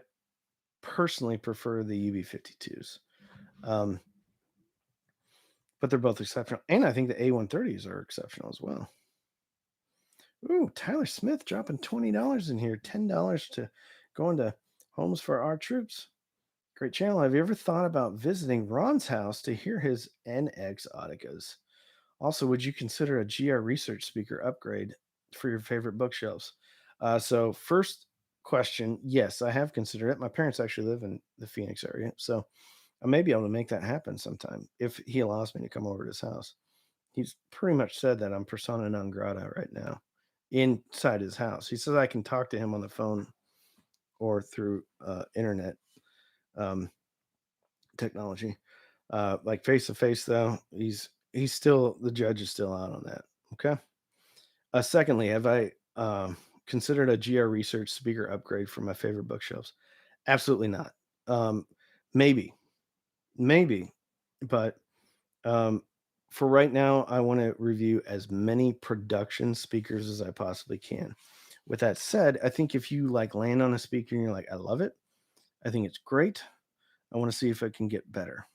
Speaker 1: personally prefer the UB52s. But they're both exceptional. And I think the A130s are exceptional as well. Ooh, Tyler Smith dropping $20 in here, $10 to go into Homes for Our Troops. Great channel. Have you ever thought about visiting Ron's house to hear his NX Audicas? Also, would you consider a GR Research speaker upgrade for your favorite bookshelves? So, first question, yes, I have considered it. My parents actually live in the Phoenix area, so I may be able to make that happen sometime if he allows me to come over to his house. He's pretty much said that I'm persona non grata right now inside his house. He says I can talk to him on the phone or through internet um, technology. Like face to face, though, he's still the judge is still out on that. Okay. Secondly, have I considered a GR Research speaker upgrade for my favorite bookshelves? Absolutely not. Maybe, but for right now, I want to review as many production speakers as I possibly can. With that said, I think if you like land on a speaker and you're like, I love it, I think it's great. I want to see if it can get better.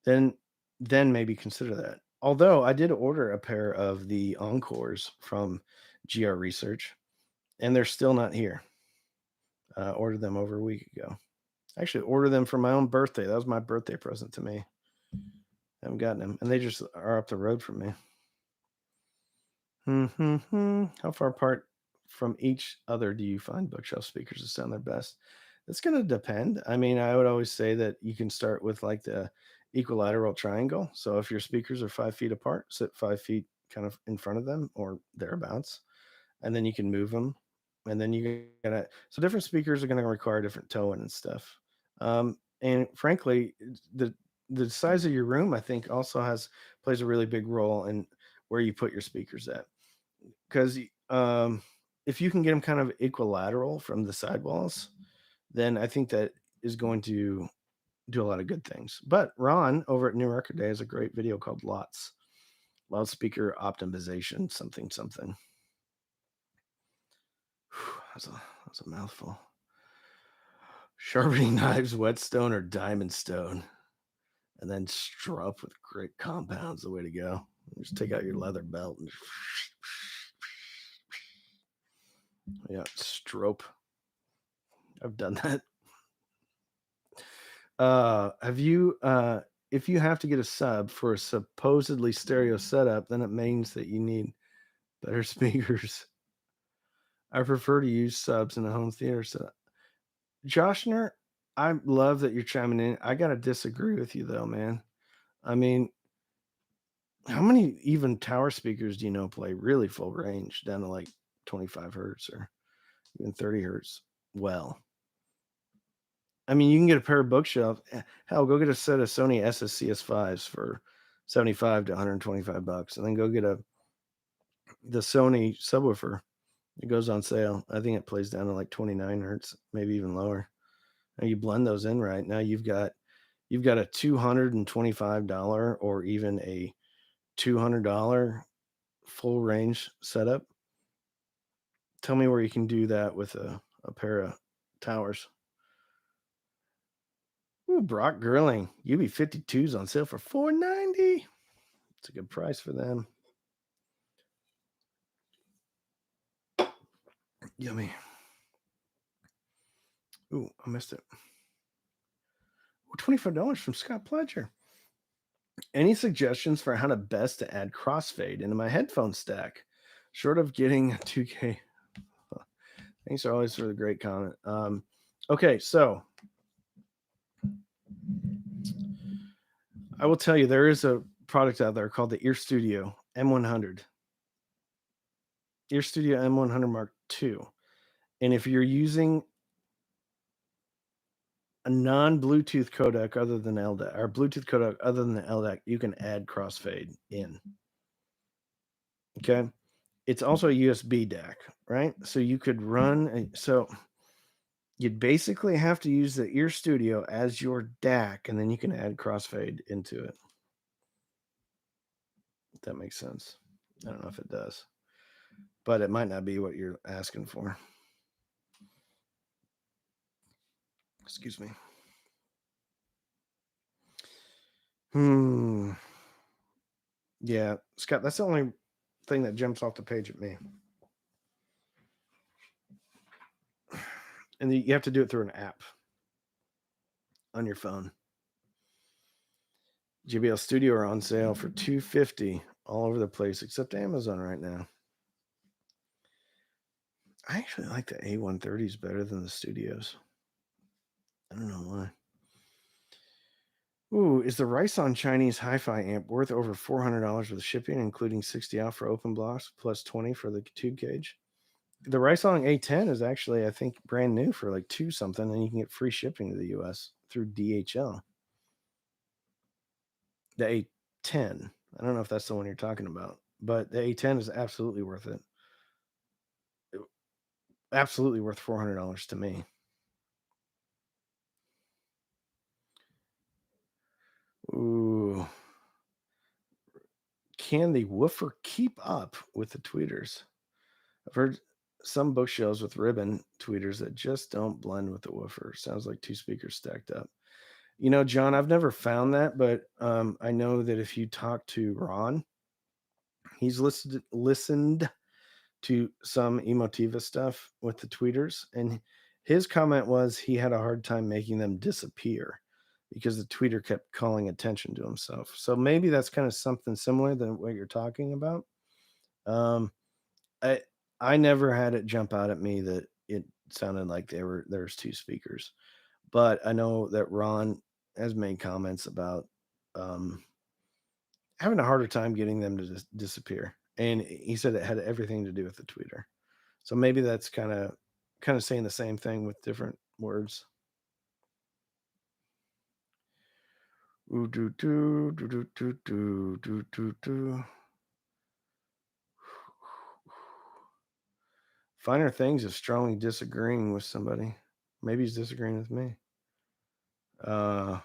Speaker 1: Then maybe consider that. Although I did order a pair of the Encores from GR Research, and they're still not here. Ordered them over a week ago. I actually ordered them for my own birthday. That was my birthday present to me. I haven't gotten them, and they just are up the road from me. How far apart from each other do you find bookshelf speakers to sound their best? It's going to depend. I mean, I would always say that you can start with like the equilateral triangle. So if your speakers are 5 feet apart, sit 5 feet kind of in front of them or thereabouts, and then you can move them. And then you gotta, so different speakers are going to require different tone and stuff. And frankly, the size of your room, I think, also plays a really big role in where you put your speakers at. Because if you can get them kind of equilateral from the sidewalls, then I think that is going to do a lot of good things. But Ron over at New Record Day has a great video called Lots Loudspeaker Optimization, something, something. That's a mouthful. Sharpening knives, whetstone or diamond stone, and then strop with great compounds. The way to go. Just take out your leather belt and yeah, strope. I've done that. Have you? If you have to get a sub for a supposedly stereo setup, then it means that you need better speakers. I prefer to use subs in a home theater setup. Joshner, I love that you're chiming in. I gotta disagree with you though, man. I mean, how many even tower speakers do you know play really full range down to like 25 hertz or even 30 hertz? Well, I mean, you can get a pair of bookshelves. Hell, go get a set of Sony SSCS5s for 75 to 125 bucks, and then go get the Sony subwoofer. It goes on sale. I think it plays down to like 29 hertz, maybe even lower. Now you blend those in right. Now you've got a $225 or even a $200 full range setup. Tell me where you can do that with a pair of towers. Ooh, Brock Grilling. UB52s on sale for $490. It's a good price for them. Yummy. Ooh, I missed it. Ooh, $25 from Scott Pledger. Any suggestions for how to best to add crossfade into my headphone stack? Short of getting 2K. Thanks always for the great comment. Okay, so I will tell you there is a product out there called the Ear Studio M100. Ear Studio M100 Mark II. And if you're using a non-Bluetooth codec other than LDAC, or Bluetooth codec other than the LDAC, you can add crossfade in. Okay. It's also a USB DAC, right? So you could run, so you'd basically have to use the Ear Studio as your DAC, and then you can add crossfade into it. If that makes sense. I don't know if it does, but it might not be what you're asking for. Excuse me. Yeah, Scott, that's the only thing that jumps off the page at me. And you have to do it through an app on your phone. JBL Studio are on sale for $250 all over the place, except Amazon right now. I actually like the A130s better than the Studios. I don't know why. Ooh, is the Rison Chinese Hi-Fi amp worth over $400 with shipping, including 60 off for open blocks plus 20 for the tube gauge? The Rison A10 is actually, I think, brand new for like $2 something, and you can get free shipping to the US through DHL. The A10, I don't know if that's the one you're talking about, but the A10 is absolutely worth it. Absolutely worth $400 to me. Ooh. Can the woofer keep up with the tweeters? I've heard some bookshelves with ribbon tweeters that just don't blend with the woofer. Sounds like two speakers stacked up. You know, John, I've never found that, but I know that if you talk to Ron, he's listened to some Emotiva stuff with the tweeters, and his comment was he had a hard time making them disappear because the tweeter kept calling attention to himself. So maybe that's kind of something similar than what you're talking about. Um, I I never had it jump out at me that it sounded like there's two speakers, but I know that Ron has made comments about um, having a harder time getting them to just disappear, and he said it had everything to do with the tweeter. So maybe that's kind of saying the same thing with different words. Ooh, doo, doo, doo, doo, doo, doo, doo, doo, doo. Finer things is strongly disagreeing with somebody. Maybe he's disagreeing with me. Uh,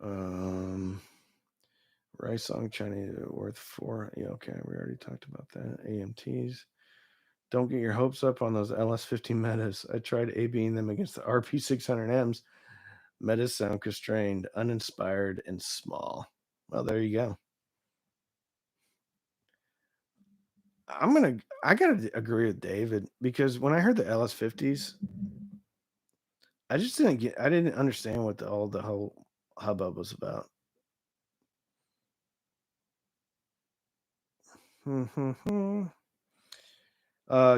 Speaker 1: um, Rice Song Chinese worth four. Yeah, okay, we already talked about that. AMTs. Don't get your hopes up on those LS50 metas. I tried ABing them against the RP600Ms. Metas sound constrained, uninspired, and small. Well, there you go. I gotta agree with David because when I heard the LS50s, I didn't understand what all the whole hubbub was about.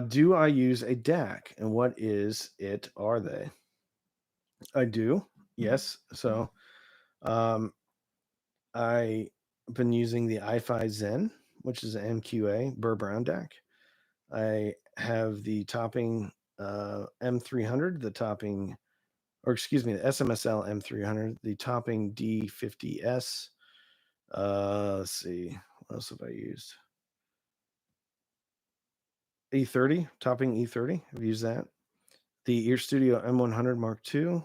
Speaker 1: Do I use a DAC, and what is it? Are they? I do. Yes. So, um, I've been using the iFi Zen, which is an MQA Burr Brown DAC. I have the topping M300, the topping, or excuse me, the SMSL M300, the topping D50S. Let's see, what else have I used? E30, topping E30. I've used that. The Ear Studio M100 Mark II.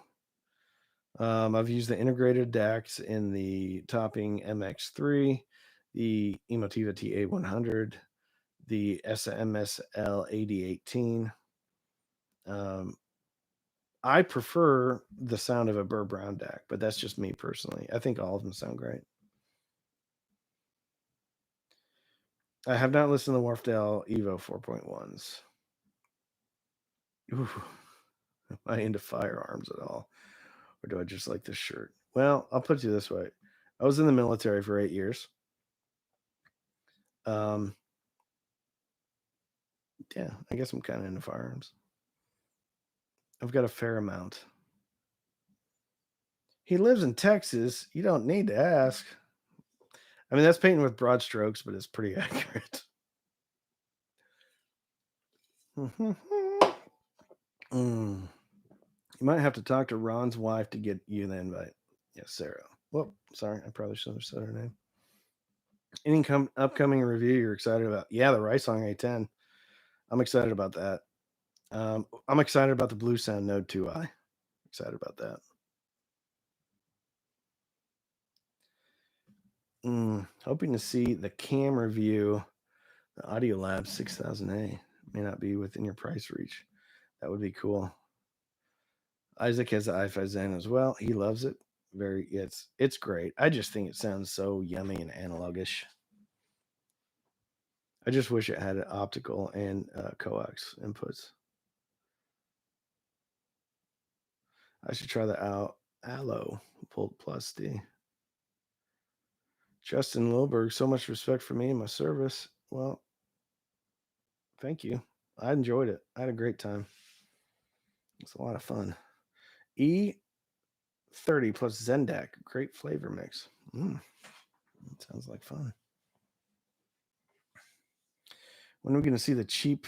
Speaker 1: I've used the integrated DACs in the topping MX3, the Emotiva TA100, the SMSL 8018. I prefer the sound of a Burr Brown DAC, but that's just me personally. I think all of them sound great. I have not listened to Wharfdale Evo 4.1s. Ooh, am I into firearms at all? Or do I just like this shirt? Well, I'll put it this way. I was in the military for 8 years. Um, yeah, I guess I'm kind of into firearms. I've got a fair amount. He lives in Texas. You don't need to ask. I mean, that's painting with broad strokes, but it's pretty accurate. Mm. You might have to talk to Ron's wife to get you the invite. Yes, Sarah. Well, sorry, I probably should have said her name. Any upcoming review you're excited about? Yeah, the Risong A10. I'm excited about that. I'm excited about the Blue Sound Node 2i. Excited about that. Hoping to see the cam review. The Audio Lab 6000A may not be within your price reach. That would be cool. Isaac has the i5 Zen as well. He loves it. It's great. I just think it sounds so yummy and analogish. I just wish it had optical and coax inputs. I should try the Allo Volt Plus D. Justin Lilberg, so much respect for me and my service. Well, thank you. I enjoyed it. I had a great time. It's a lot of fun. E30 plus Zendak, great flavor mix. Sounds like fun. When are we going to see the cheap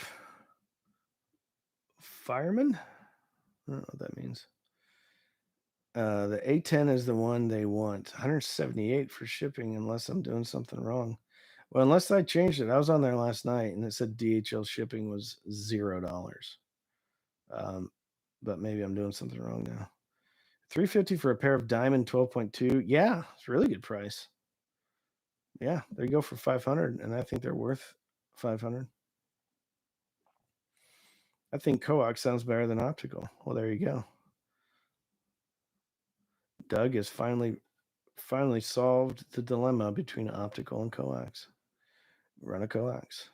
Speaker 1: fireman? I don't know what that means. The A10 is the one they want. 178 for shipping, unless I'm doing something wrong. Well, unless I changed it. I was on there last night and it said DHL shipping was $0. But maybe I'm doing something wrong now. $350 for a pair of Diamond 12.2. Yeah, it's a really good price. Yeah, there you go for $500, and I think they're worth $500. I think coax sounds better than optical. Well, there you go. Doug has finally solved the dilemma between optical and coax. Run a coax.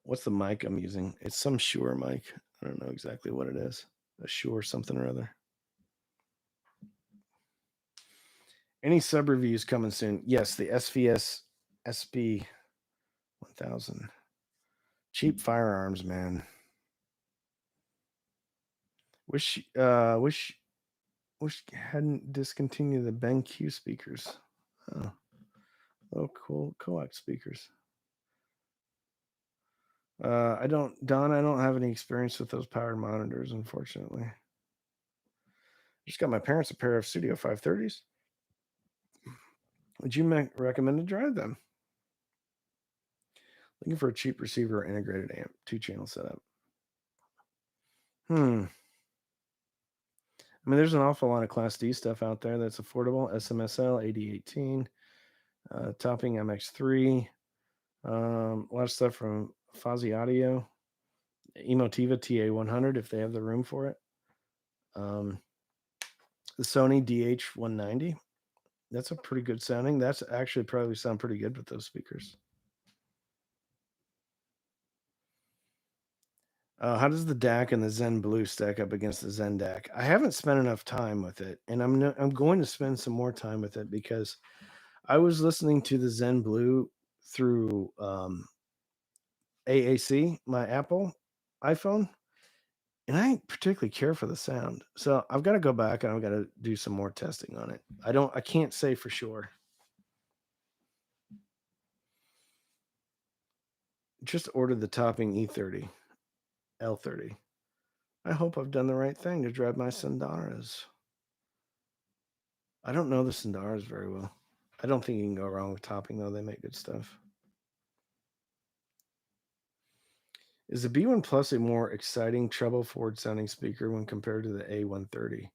Speaker 1: What's the mic I'm using? It's some Shure mic. I don't know exactly what it is. A Shure something or other. Any sub reviews coming soon? Yes, the SVS SB 1000. Cheap firearms, man. Wish hadn't discontinued the BenQ speakers. Oh, cool coax speakers. I don't have any experience with those powered monitors, unfortunately. Just got my parents a pair of Studio 530s. Would you recommend to drive them? Looking for a cheap receiver or integrated amp, 2-channel setup. I mean, there's an awful lot of Class D stuff out there that's affordable. SMSL, AD18, Topping MX3, a lot of stuff from Fozzy Audio, Emotiva TA100 if they have the room for it. The Sony DH190, that's a pretty good sounding. That's actually probably sound pretty good with those speakers. How does the DAC and the Zen Blue stack up against the Zen DAC? I haven't spent enough time with it, and I'm going to spend some more time with it because I was listening to the Zen Blue through AAC, my Apple iPhone, and I didn't particularly care for the sound. So I've got to go back and I've got to do some more testing on it. I can't say for sure. Just ordered the Topping E30, L30. I hope I've done the right thing to drive my Sundaras. I don't know the Sundaras very well. I don't think you can go wrong with Topping, though. They make good stuff. Is the B1 Plus a more exciting treble forward sounding speaker when compared to the A130?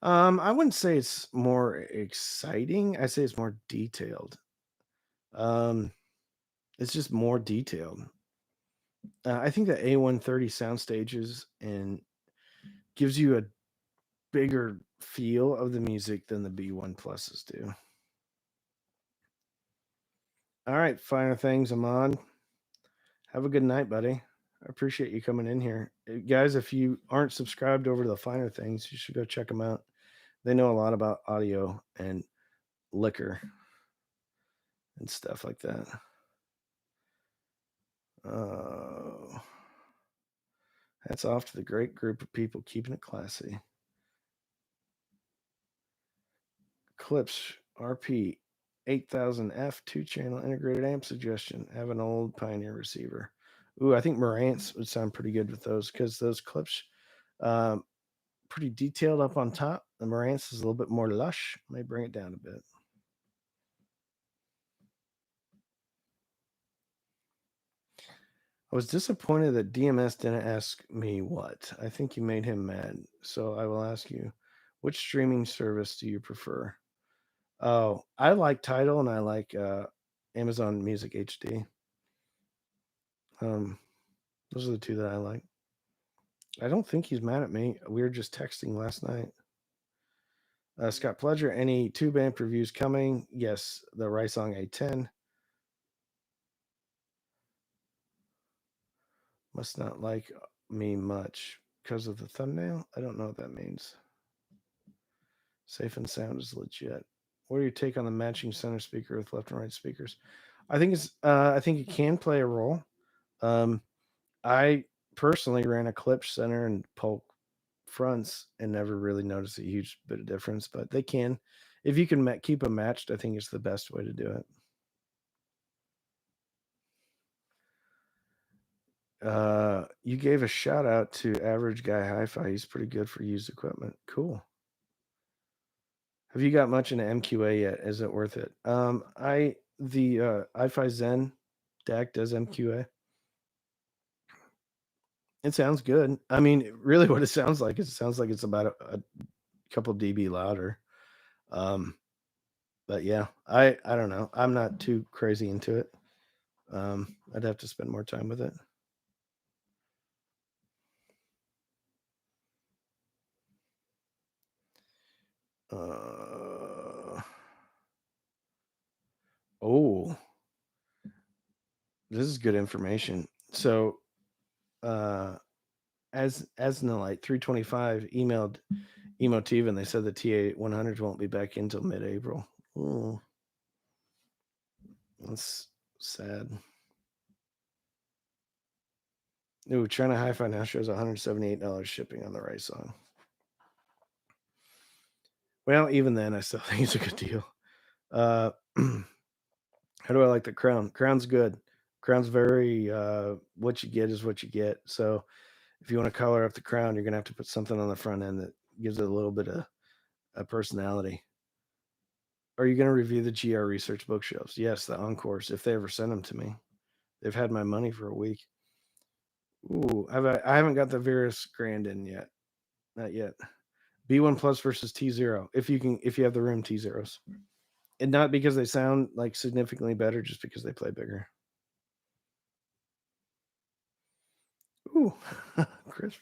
Speaker 1: I wouldn't say it's more exciting. I say it's more detailed. It's just more detailed. I think the A130 sound stages and gives you a bigger feel of the music than the B1 Pluses do. All right, Finer Things, Ahmad. Have a good night, buddy. I appreciate you coming in here. Guys, if you aren't subscribed over to the Finer Things, you should go check them out. They know a lot about audio and liquor and stuff like that. Hats off to the great group of people keeping it classy. Clips RP 8000F 2-channel integrated amp suggestion. Have an old Pioneer receiver. Ooh, I think Marantz would sound pretty good with those because those clips, um, pretty detailed up on top. The Marantz is a little bit more lush. May bring it down a bit. I was disappointed that DMS didn't ask me what. I think you made him mad. So I will ask you, which streaming service do you prefer? Oh, I like Tidal and I like Amazon Music HD. Um, those are the two that I like. I don't think he's mad at me. We were just texting last night. Scott Pledger, any tube amp reviews coming? Yes, the Rysong A10. Must not like me much because of the thumbnail. I don't know what that means. Safe and sound is legit. What are your take on the matching center speaker with left and right speakers? I think it's. I think it can play a role. Um, I personally ran a Klipsch center and Polk fronts and never really noticed a huge bit of difference, but they can. If you can keep them matched, I think it's the best way to do it. You gave a shout out to Average Guy Hi-Fi. He's pretty good for used equipment. Cool. Have you got much into MQA yet? Is it worth it? The iFi Zen DAC does MQA. It sounds good. I mean, really, what it sounds like is it sounds like it's about a couple dB louder. But yeah, I don't know. I'm not too crazy into it. I'd have to spend more time with it. Oh, this is good information. So, as Nolite 325 emailed Emotive and they said the TA100s won't be back until mid-April. Oh, that's sad. Ooh, China Hi-Fi now shows $178 shipping on the right song. Well, even then, I still think it's a good deal. How do I like the crown? Crown's good. Crown's very what you get is what you get. So if you want to color up the crown, you're gonna have to put something on the front end that gives it a little bit of a personality. Are you gonna review the GR Research bookshelves? Yes, the Encores, if they ever send them to me. They've had my money for a week. Ooh, I haven't got the Virus Grand in yet. Not yet. B1 Plus versus T0. If you have the room T0s. And not because they sound like significantly better, just because they play bigger. Ooh, Chris.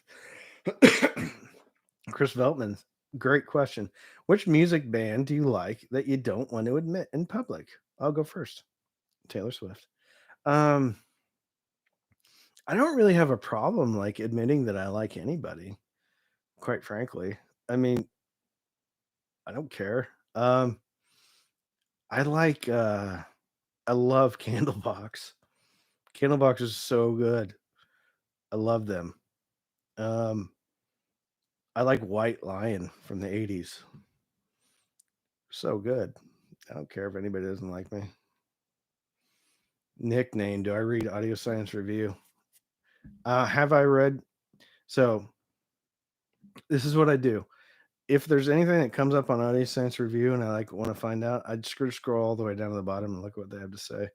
Speaker 1: Chris Veltman, great question. Which music band do you like that you don't want to admit in public? I'll go first. Taylor Swift. Um, I don't really have a problem like admitting that I like anybody, quite frankly. I mean, I don't care. I like I love Candlebox. Candlebox is so good. I love them. Um, I like White Lion from the 80s. So good. I don't care if anybody doesn't like me. Nickname. Do I read Audio Science Review? Have I read? So this is what I do. If there's anything that comes up on Audio Science Review and I like want to find out, I'd scroll all the way down to the bottom and look what they have to say.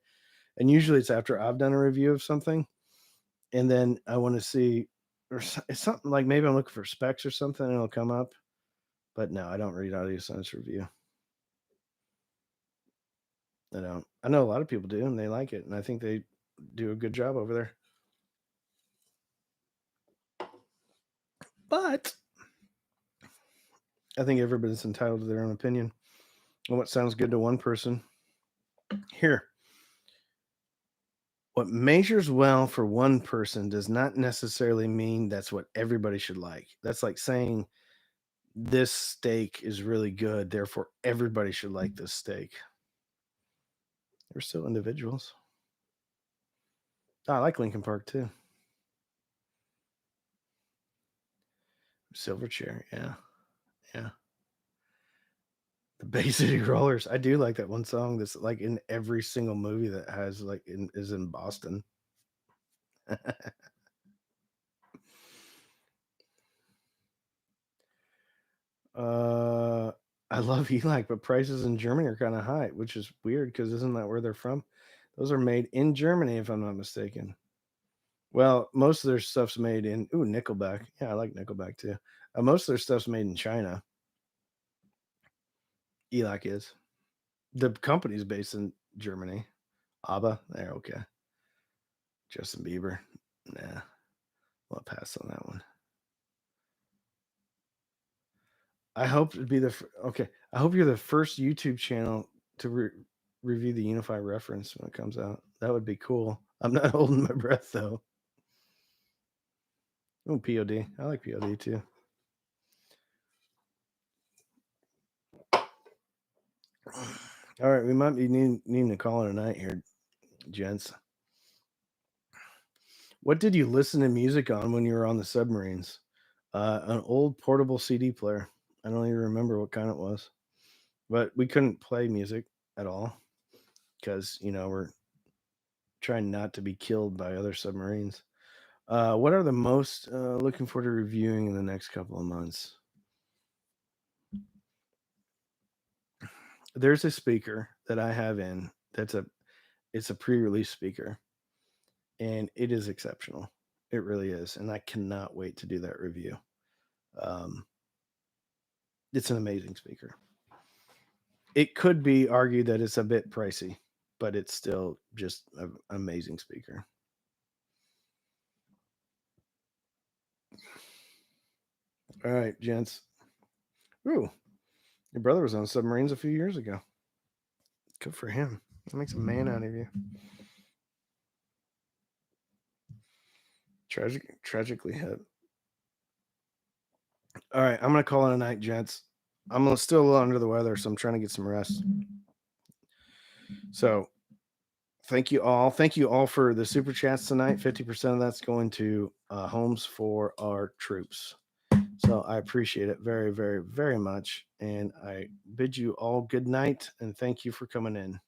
Speaker 1: And usually it's after I've done a review of something, and then I want to see, it's something like maybe I'm looking for specs or something, and it'll come up. But no, I don't read Audio Science Review. I don't. I know a lot of people do, and they like it, and I think they do a good job over there. But I think everybody's entitled to their own opinion on what sounds good to one person. Here, what measures well for one person does not necessarily mean that's what everybody should like. That's like saying this steak is really good, therefore everybody should like this steak. They're still individuals. I like Lincoln Park too. Silverchair. Yeah. Yeah. The Bay City Rollers. I do like that one song that's like in every single movie that has like is in Boston. uh I love Elak, but prices in Germany are kind of high, which is weird because isn't that where they're from? Those are made in Germany, if I'm not mistaken. Well, most of their stuff's made in Nickelback. Yeah, I like Nickelback too. Most of their stuff's made in China. Elak is. The company's based in Germany. ABBA, there, okay. Justin Bieber, nah, I'll pass on that one. I hope to be okay. I hope you're the first YouTube channel to review the Unify reference when it comes out. That would be cool. I'm not holding my breath though. Oh, POD. I like POD too. All right, we might be needing to call it a night here, gents. What did you listen to music on when you were on the submarines? An old portable CD player. I don't even remember what kind it was, but we couldn't play music at all because we're trying not to be killed by other submarines. What are the most looking forward to reviewing in the next couple of months? There's a speaker that I have in it's a pre-release speaker, and it is exceptional. It really is, and I cannot wait to do that review. Um, it's an amazing speaker. It could be argued that it's a bit pricey, but it's still just an amazing speaker. All right, gents. Ooh, your brother was on submarines a few years ago. Good for him. That makes a man out of you. Tragically hit. All right, I'm gonna call it a night, gents. I'm still a little under the weather, so I'm trying to get some rest. So thank you all. Thank you all for the super chats tonight. 50% of that's going to homes for our troops. So I appreciate it very, very, very much. And I bid you all good night and thank you for coming in.